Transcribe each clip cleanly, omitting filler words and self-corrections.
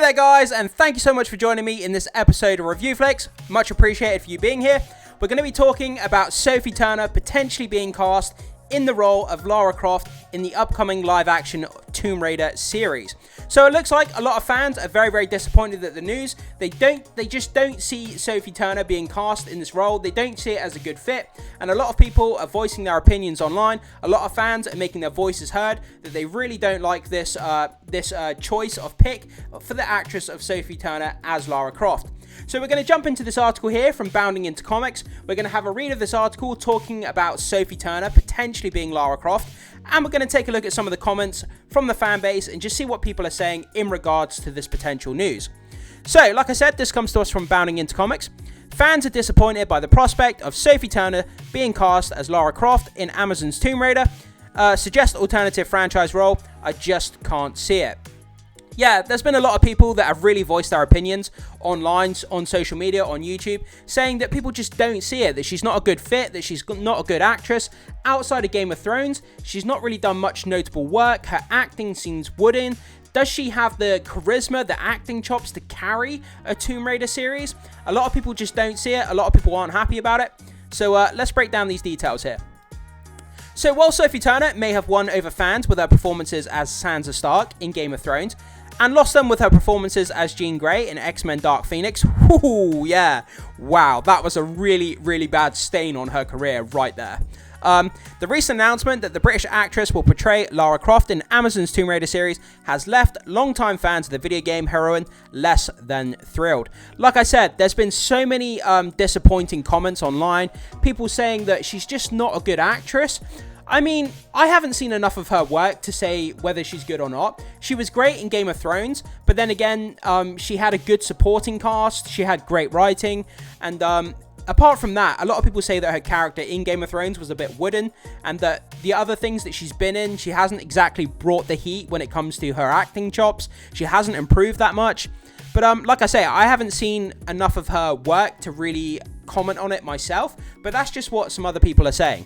there guys, and thank you so much for joining me in this episode of Review Flicks. Much appreciated for you being here. We're going to be talking about Sophie Turner potentially being cast in the role of Lara Croft in the upcoming live-action Tomb Raider series. So it looks like a lot of fans are very disappointed at the news. They just don't see Sophie Turner being cast in this role. They don't see it as a good fit, and a lot of people are voicing their opinions online. A lot of fans are making their voices heard that they really don't like this choice of pick for the actress of Sophie Turner as Lara Croft. So we're going to jump into this article here from Bounding Into Comics. We're going to have a read of this article talking about Sophie Turner potentially being Lara Croft, and we're going to take a look at some of the comments from the fan base and just see what people are saying in regards to this potential news. So, like I said, this comes to us from Bounding Into Comics. Fans are disappointed by the prospect of Sophie Turner being cast as Lara Croft in Amazon's Tomb Raider. Suggest alternative franchise role. I just can't see it. Yeah, there's been a lot of people that have really voiced their opinions online, on social media, on YouTube, saying that people just don't see it, that she's not a good fit, that she's not a good actress. Outside of Game of Thrones, she's not really done much notable work. Her acting seems wooden. Does she have the charisma, the acting chops to carry a Tomb Raider series? A lot of people just don't see it. A lot of people aren't happy about it. So let's break down these details here. So while Sophie Turner may have won over fans with her performances as Sansa Stark in Game of Thrones, and lost them with her performances as Jean Grey in X-Men Dark Phoenix. Ooh, yeah. Wow, that was a really bad stain on her career right there. The recent announcement that the British actress will portray Lara Croft in Amazon's Tomb Raider series has left longtime fans of the video game heroine less than thrilled. Like I said, there's been so many disappointing comments online, people saying that she's just not a good actress. I mean, I haven't seen enough of her work to say whether she's good or not. She was great in Game of Thrones, but then again, she had a good supporting cast, she had great writing, and apart from that, a lot of people say that her character in Game of Thrones was a bit wooden, and that the other things that she's been in, she hasn't exactly brought the heat when it comes to her acting chops. She hasn't improved that much. But like I say, I haven't seen enough of her work to really comment on it myself, but that's just what some other people are saying.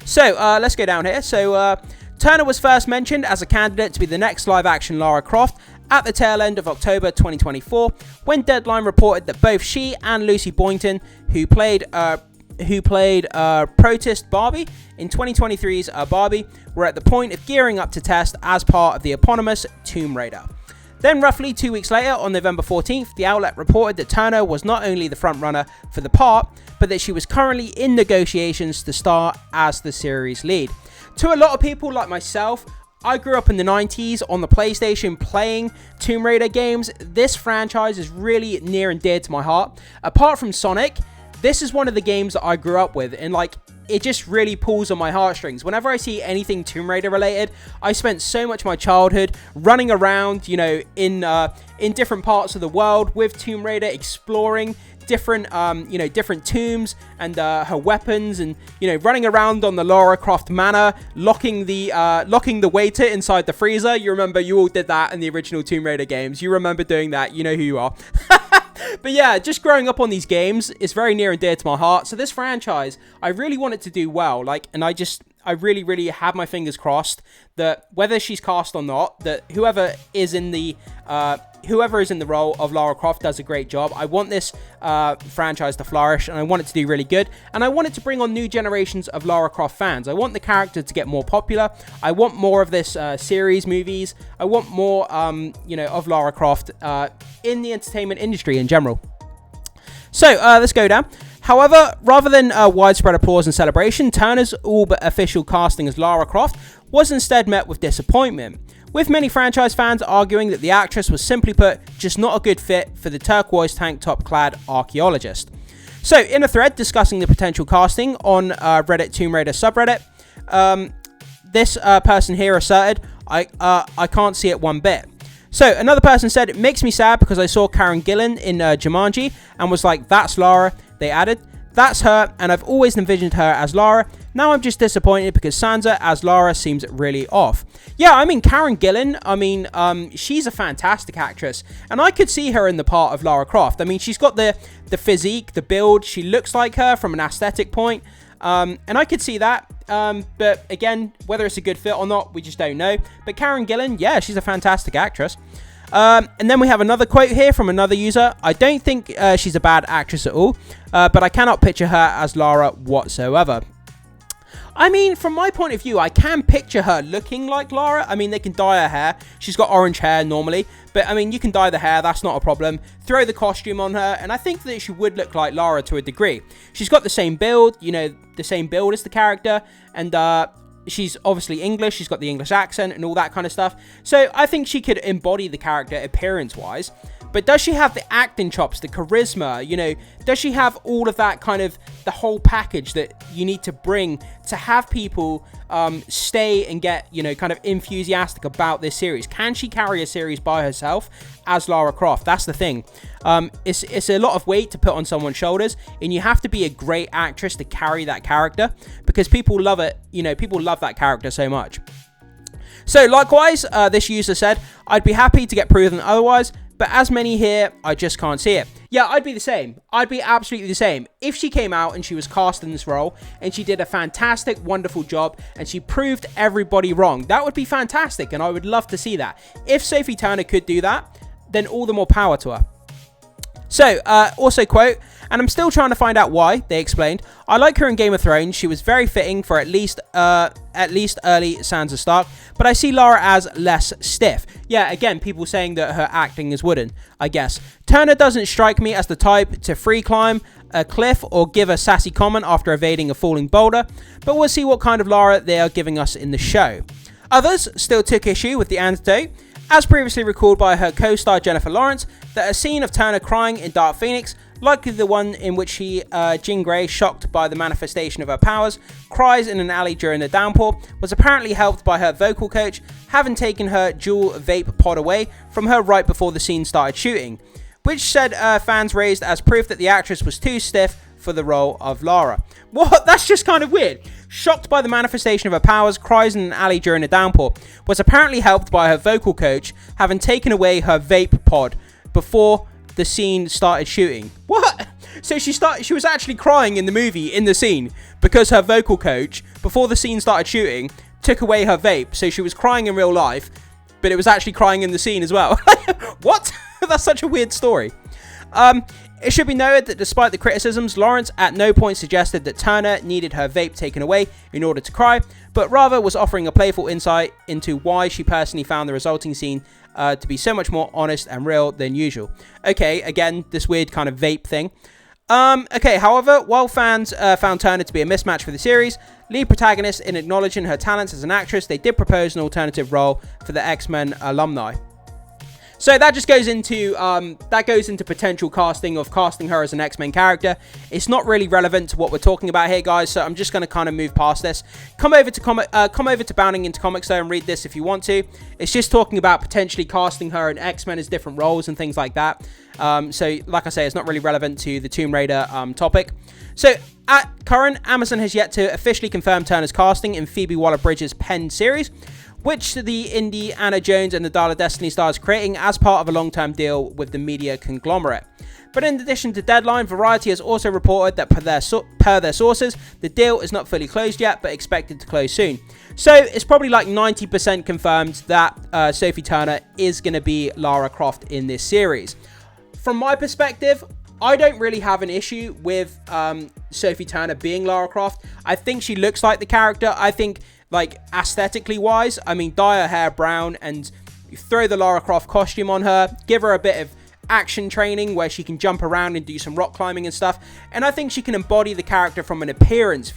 So, let's go down here. So, Turner was first mentioned as a candidate to be the next live-action Lara Croft at the tail end of October 2024, when Deadline reported that both she and Lucy Boynton, who played Protist Barbie in 2023's Barbie, were at the point of gearing up to test as part of the eponymous Tomb Raider. Then, roughly 2 weeks later, on November 14th, the outlet reported that Turner was not only the frontrunner for the part, but that she was currently in negotiations to star as the series lead. To a lot of people like myself, I grew up in the 90s on the PlayStation playing Tomb Raider games. This franchise is really near and dear to my heart. Apart from Sonic, this is one of the games that I grew up with, and it just really pulls on my heartstrings. Whenever I see anything Tomb Raider related, I spent so much of my childhood running around, in different parts of the world with Tomb Raider, exploring different tombs and her weapons, and running around on the Lara Croft manor, locking the waiter inside the freezer. You remember, you all did that in the original Tomb Raider games. You remember doing that. You know who you are. But yeah, just growing up on these games is very near and dear to my heart. So this franchise, I really want it to do well. And I really have my fingers crossed that whether she's cast or not, that whoever is in the role of Lara Croft does a great job. I want this franchise to flourish, and I want it to do really good, and I want it to bring on new generations of Lara Croft fans. I want the character to get more popular. I want more of this series movies. I want more of Lara Croft in the entertainment industry in general. So let's go down. However, rather than widespread applause and celebration, Turner's all but official casting as Lara Croft was instead met with disappointment, with many franchise fans arguing that the actress was, simply put, just not a good fit for the turquoise tank top clad archaeologist. So, in a thread discussing the potential casting on Reddit Tomb Raider subreddit, this person here asserted, I can't see it one bit. So, another person said, it makes me sad because I saw Karen Gillan in Jumanji and was like, that's Lara. They added, that's her, and I've always envisioned her as Lara. Now I'm just disappointed because Sansa as Lara seems really off. Yeah, I mean, Karen Gillan, she's a fantastic actress, and I could see her in the part of Lara Croft. I mean, she's got the physique, the build, she looks like her from an aesthetic point, and I could see that. But again, whether it's a good fit or not, we just don't know. But Karen Gillan, yeah, she's a fantastic actress. And then we have another quote here from another user. I don't think she's a bad actress at all, but I cannot picture her as Lara whatsoever. I mean, from my point of view, I can picture her looking like Lara. I mean, they can dye her hair. She's got orange hair normally. But, I mean, you can dye the hair. That's not a problem. Throw the costume on her. And I think that she would look like Lara to a degree. She's got the same build, you know, the same build as the character. And she's obviously English. She's got the English accent and all that kind of stuff. So I think she could embody the character appearance-wise. But does she have the acting chops, the charisma, you know, does she have all of that kind of, the whole package that you need to bring to have people stay and get, you know, kind of enthusiastic about this series? Can she carry a series by herself as Lara Croft? That's the thing. It's a lot of weight to put on someone's shoulders, and you have to be a great actress to carry that character, because people love it, you know, people love that character so much. So likewise, this user said, I'd be happy to get proven otherwise, but as many here, I just can't see it. Yeah, I'd be the same. I'd be absolutely the same. If she came out and she was cast in this role and she did a fantastic, wonderful job and she proved everybody wrong, that would be fantastic, and I would love to see that. If Sophie Turner could do that, then all the more power to her. So, also quote, and I'm still trying to find out why, they explained. I like her in Game of Thrones. She was very fitting for at least early Sansa Stark, but I see Lara as less stiff. Yeah, again, people saying that her acting is wooden, I guess. Turner doesn't strike me as the type to free climb a cliff or give a sassy comment after evading a falling boulder, but we'll see what kind of Lara they are giving us in the show. Others still took issue with the antidote, as previously recalled by her co-star Jennifer Lawrence, that a scene of Turner crying in Dark Phoenix, likely the one in which Jean Grey, shocked by the manifestation of her powers, cries in an alley during the downpour, was apparently helped by her vocal coach having taken her dual vape pod away from her right before the scene started shooting, which said fans raised as proof that the actress was too stiff for the role of Lara. What? That's just kind of weird. Shocked by the manifestation of her powers, cries in an alley during a downpour, was apparently helped by her vocal coach having taken away her vape pod before the scene started shooting. What? So she was actually crying in the movie, in the scene, because her vocal coach, before the scene started shooting, took away her vape. So she was crying in real life, but it was actually crying in the scene as well. What? That's such a weird story. It should be noted that despite the criticisms, Lawrence at no point suggested that Turner needed her vape taken away in order to cry, but rather was offering a playful insight into why she personally found the resulting scene to be so much more honest and real than usual. Okay, again, this weird kind of vape thing. Okay, however, while fans found Turner to be a mismatch for the series, lead protagonist in acknowledging her talents as an actress, they did propose an alternative role for the X-Men alumni. So that just goes into potential casting her as an X-Men character. It's not really relevant to what we're talking about here, guys. So I'm just going to kind of move past this. Come over to Bounding Into Comics though and read this if you want to. It's just talking about potentially casting her in X-Men as different roles and things like that. So like I say, it's not really relevant to the Tomb Raider topic. So at current, Amazon has yet to officially confirm Turner's casting in Phoebe Waller-Bridge's penned series, which the Indiana Jones and the Dial of Destiny stars creating as part of a long-term deal with the media conglomerate. But in addition to Deadline, Variety has also reported that per their sources, the deal is not fully closed yet, but expected to close soon. So it's probably like 90% confirmed that Sophie Turner is going to be Lara Croft in this series. From my perspective, I don't really have an issue with Sophie Turner being Lara Croft. I think she looks like the character. I think, like, aesthetically wise, I mean, dye her hair brown and throw the Lara Croft costume on her, give her a bit of action training where she can jump around and do some rock climbing and stuff, and I think she can embody the character from an appearance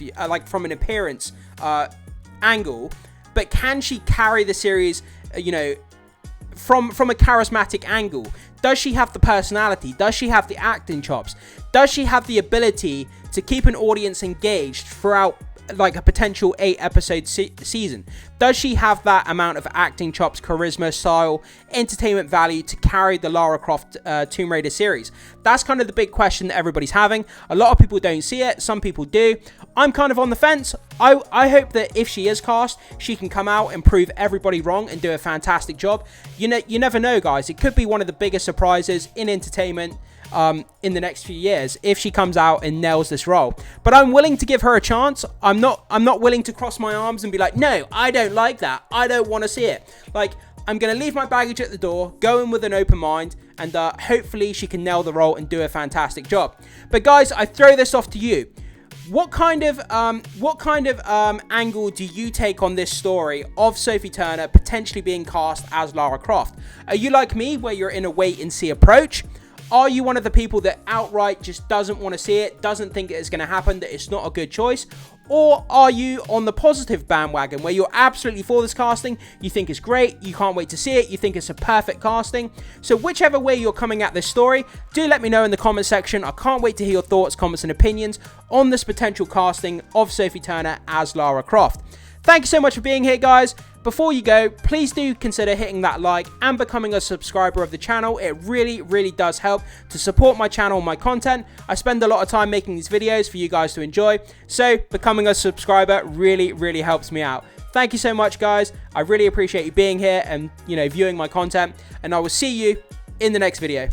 angle. But can she carry the series, you know, from a charismatic angle? Does she have the personality? Does she have the acting chops? Does she have the ability to keep an audience engaged throughout, like, a potential 8-episode season? Does she have that amount of acting chops, charisma, style, entertainment value to carry the Lara Croft Tomb Raider series? That's kind of the big question that everybody's having. A lot of people don't see it. Some people do. I'm kind of on the fence. I hope that if she is cast, she can come out and prove everybody wrong and do a fantastic job. You never know, guys. It could be one of the biggest surprises in entertainment in the next few years if she comes out and nails this role. But I'm willing to give her a chance. I'm not willing to cross my arms and be like, no, I don't like that. I don't want to see it. Like, I'm going to leave my baggage at the door, go in with an open mind, and hopefully she can nail the role and do a fantastic job. But guys, I throw this off to you. What kind of angle do you take on this story of Sophie Turner potentially being cast as Lara Croft? Are you like me, where you're in a wait and see approach? Are you one of the people that outright just doesn't want to see it, doesn't think it's going to happen, that it's not a good choice? Or are you on the positive bandwagon, where you're absolutely for this casting, you think it's great, you can't wait to see it, you think it's a perfect casting? So whichever way you're coming at this story, do let me know in the comment section. I can't wait to hear your thoughts, comments and opinions on this potential casting of Sophie Turner as Lara Croft. Thank you so much for being here, guys. Before you go, please do consider hitting that like and becoming a subscriber of the channel. It really, really does help to support my channel and my content. I spend a lot of time making these videos for you guys to enjoy, so becoming a subscriber really, really helps me out. Thank you so much, guys. I really appreciate you being here and, viewing my content, and I will see you in the next video.